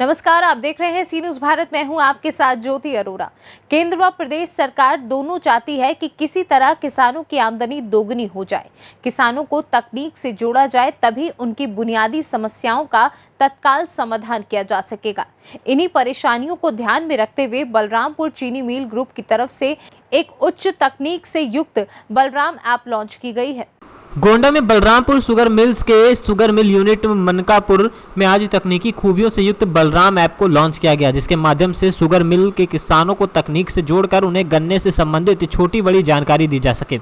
नमस्कार, आप देख रहे हैं सी न्यूज़ भारत। मैं हूं आपके साथ ज्योति अरोरा। केंद्र व प्रदेश सरकार दोनों चाहती है कि किसी तरह किसानों की आमदनी दोगुनी हो जाए, किसानों को तकनीक से जोड़ा जाए, तभी उनकी बुनियादी समस्याओं का तत्काल समाधान किया जा सकेगा। इन्हीं परेशानियों को ध्यान में रखते हुए बलरामपुर चीनी मिल ग्रुप की तरफ से एक उच्च तकनीक से युक्त बलराम ऐप लॉन्च की गई है। गोंडा में बलरामपुर शुगर मिल्स के शुगर मिल यूनिट मनकापुर में आज तकनीकी खूबियों से युक्त बलराम ऐप को लॉन्च किया गया, जिसके माध्यम से शुगर मिल के किसानों को तकनीक से जोड़कर उन्हें गन्ने से संबंधित छोटी बड़ी जानकारी दी जा सके।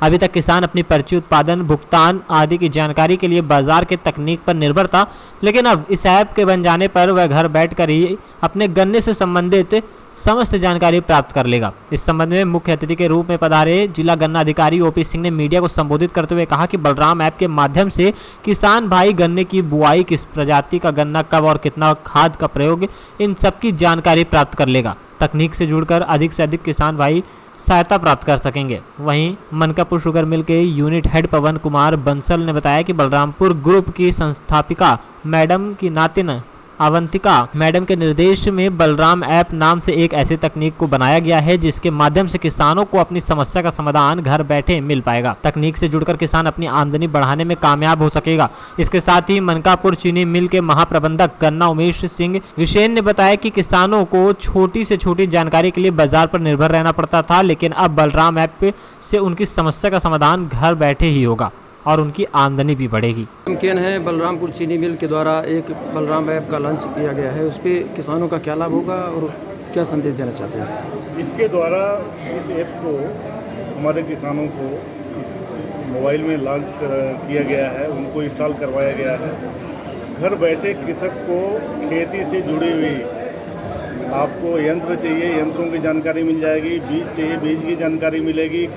अभी तक किसान अपनी पर्ची उत्पादन, भुगतान आदि की जानकारी के लिए बाजार के तकनीक पर निर्भर था, लेकिन अब इस ऐप के बन जाने पर वह घर बैठकर ही अपने गन्ने से संबंधित समस्त जानकारी प्राप्त कर लेगा। इस संबंध में मुख्य अतिथि के रूप में पधारे जिला गन्ना अधिकारी ओपी सिंह ने मीडिया को संबोधित करते हुए कहा कि बलराम ऐप के माध्यम से किसान भाई गन्ने की बुआई, किस प्रजाति का गन्ना कब और कितना खाद का प्रयोग, इन सब की जानकारी प्राप्त कर लेगा। तकनीक से जुड़कर अधिक से अधिक किसान भाई सहायता प्राप्त कर सकेंगे। वहीं मनकापुर शुगर मिल के यूनिट हेड पवन कुमार बंसल ने बताया कि बलरामपुर ग्रुप की संस्थापिका मैडम की नातिन अवंतिका मैडम के निर्देश में बलराम ऐप नाम से एक ऐसी तकनीक को बनाया गया है, जिसके माध्यम से किसानों को अपनी समस्या का समाधान घर बैठे मिल पाएगा। तकनीक से जुड़कर किसान अपनी आमदनी बढ़ाने में कामयाब हो सकेगा। इसके साथ ही मनकापुर चीनी मिल के महाप्रबंधक गन्ना उमेश सिंह विशेन ने बताया कि किसानों को छोटी से छोटी जानकारी के लिए बाजार पर निर्भर रहना पड़ता था, लेकिन अब बलराम ऐप से उनकी समस्या का समाधान घर बैठे ही होगा और उनकी आमदनी भी बढ़ेगी। मुमकिन है बलरामपुर चीनी मिल के द्वारा एक बलराम ऐप का लॉन्च किया गया है, उस पर किसानों का क्या लाभ होगा और क्या संदेश देना चाहते हैं? इसके द्वारा इस ऐप को हमारे किसानों को इस मोबाइल में लॉन्च किया गया है, उनको इंस्टॉल करवाया गया है। घर बैठे कृषक को खेती से जुड़ी हुई, आपको यंत्र चाहिए यंत्रों की जानकारी मिल जाएगी, बीज चाहिए बीज की जानकारी मिलेगी,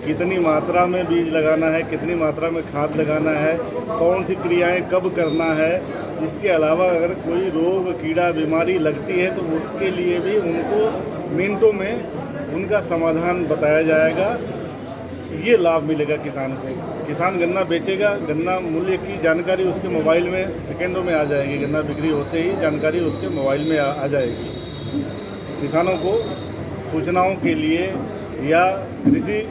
कितनी मात्रा में बीज लगाना है, कितनी मात्रा में खाद लगाना है, कौन सी क्रियाएं कब करना है। इसके अलावा अगर कोई रोग कीड़ा बीमारी लगती है तो उसके लिए भी उनको मिनटों में उनका समाधान बताया जाएगा। ये लाभ मिलेगा किसान को। किसान गन्ना बेचेगा, गन्ना मूल्य की जानकारी उसके मोबाइल में सेकेंडों में आ जाएगी। गन्ना बिक्री होते ही जानकारी उसके मोबाइल में आ जाएगी। किसानों को सूचनाओं के लिए या कृषि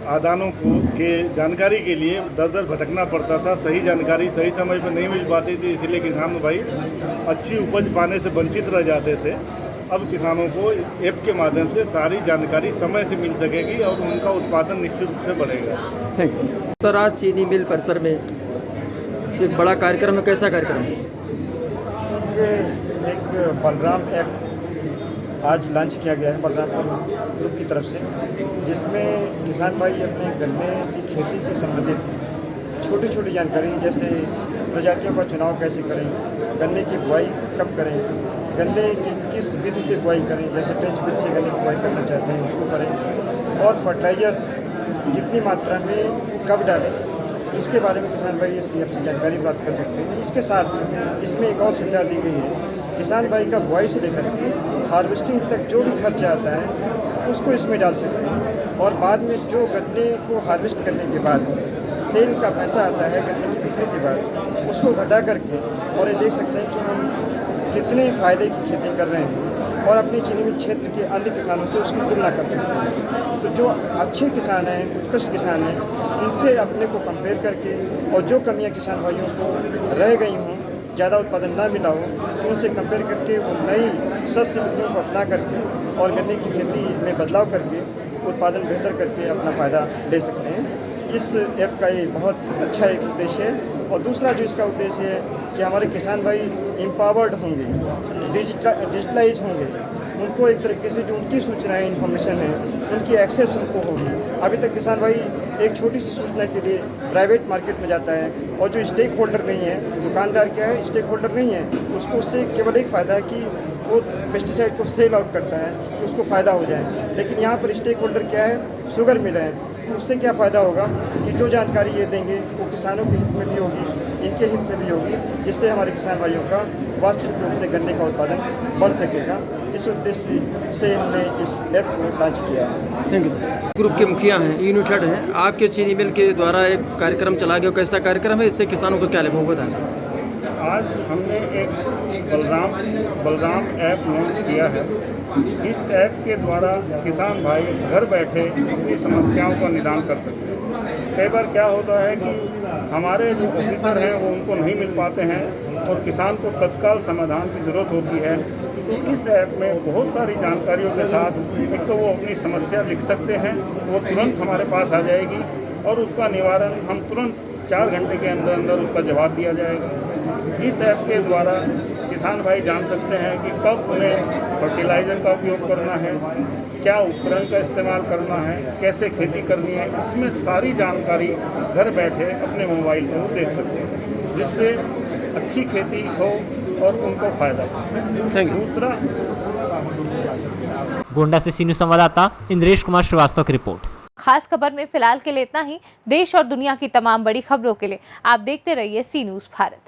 आदानों के जानकारी के लिए दर दर भटकना पड़ता था। सही जानकारी सही समय पर नहीं मिल पाती थी, इसलिए किसान भाई अच्छी उपज पाने से वंचित रह जाते थे। अब किसानों को ऐप के माध्यम से सारी जानकारी समय से मिल सकेगी और उनका उत्पादन निश्चित रूप से बढ़ेगा। Thank you sir. आज चीनी मिल परिसर में एक बड़ा कार्यक्रम है, कैसा कार्यक्रम है? एक बलराम ऐप आज लॉन्च किया गया है बलरामपुर ग्रुप की तरफ से, जिसमें किसान भाई अपने गन्ने की खेती से संबंधित छोटी छोटी जानकारी, जैसे प्रजातियों का चुनाव कैसे करें, गन्ने की बुआई कब करें, गन्ने की किस विधि से बुआई करें, जैसे ट्रेंच विधि से गन्ने की बुआई करना चाहते हैं उसको करें, और फर्टिलाइजर्स कितनी मात्रा में कब डालें, इसके बारे में किसान भाई इस ऐप से जानकारी प्राप्त कर सकते हैं। इसके साथ इसमें एक और सुविधा दी गई है, किसान भाई का बुआई से लेकर के हार्वेस्टिंग तक जो भी खर्चा आता है उसको इसमें डाल सकते हैं, और बाद में जो गन्ने को हार्वेस्ट करने के बाद सेल का पैसा आता है गन्ने की बिक्री के बाद, उसको घटा करके और ये देख सकते हैं कि हम कितने फ़ायदे की खेती कर रहे हैं और अपने चीनी मिल क्षेत्र के अन्य किसानों से उसकी तुलना कर सकते हैं। तो जो अच्छे किसान हैं, उत्कृष्ट किसान हैं, उनसे अपने को कंपेयर करके, और जो कमियां किसान भाइयों को रह गई हों, ज़्यादा उत्पादन ना मिला हो, तो उनसे कंपेयर करके वो नई शस्य विधियों को अपना करके और गन्ने की खेती में बदलाव करके उत्पादन बेहतर करके अपना फ़ायदा ले सकते हैं। इस ऐप का ये बहुत अच्छा एक उद्देश्य है। और दूसरा जो इसका उद्देश्य है कि हमारे किसान भाई एम्पावर्ड होंगे, डिजिटलाइज होंगे, उनको एक तरीके से जो उनकी सूचनाएं इन्फॉर्मेशन है उनकी एक्सेस उनको होगी। अभी तक किसान भाई एक छोटी सी सूचना के लिए प्राइवेट मार्केट में जाता है, और जो स्टेक होल्डर नहीं है, दुकानदार क्या है, स्टेक होल्डर नहीं है, उसको उससे केवल एक फ़ायदा है कि वो पेस्टिसाइड को सेल आउट करता है तो उसको फ़ायदा हो जाए। लेकिन यहाँ पर स्टेक होल्डर क्या है, शुगर मिल है, उससे क्या फ़ायदा होगा कि जो जानकारी ये देंगे वो किसानों के हित में भी होगी, इनके हित में भी होगी, जिससे हमारे किसान भाइयों का वास्तविक रूप से गन्ने का उत्पादन बढ़ सकेगा। इस उद्देश्य से हमने इस ऐप को लॉन्च किया है। Thank you. ग्रुप के मुखिया हैं, यूनिट हेड हैं, आपके चीनी मिल के द्वारा एक कार्यक्रम चला गया, कैसा कार्यक्रम है, इससे किसानों को क्या लाभ होगा? आज हमने एक बलराम ऐप लॉन्च किया है। इस ऐप के द्वारा किसान भाई घर बैठे अपनी समस्याओं का निदान कर सकते हैं। कई बार क्या होता है कि हमारे जो ऑफिसर हैं वो उनको नहीं मिल पाते हैं और किसान को तत्काल समाधान की ज़रूरत होती है। तो इस ऐप में बहुत सारी जानकारियों के साथ एक तो वो अपनी समस्या लिख सकते हैं, वो तुरंत हमारे पास आ जाएगी और उसका निवारण हम तुरंत 4 घंटे के अंदर अंदर उसका जवाब दिया जाएगा। इस ऐप के द्वारा किसान भाई जान सकते हैं कि कब उन्हें फर्टिलाइज़र का उपयोग करना है, क्या उपकरण का इस्तेमाल करना है, कैसे खेती करनी है। इसमें सारी जानकारी घर बैठे अपने मोबाइल पर वो देख सकते हैं, जिससे अच्छी खेती हो और उनको फ़ायदा हो। Thank you. दूसरा, गोंडा से सी न्यूज़ संवाददाता इंद्रेश कुमार श्रीवास्तव की रिपोर्ट। खास खबर में फिलहाल के लिए इतना ही। देश और दुनिया की तमाम बड़ी खबरों के लिए आप देखते रहिए सी न्यूज़ भारत।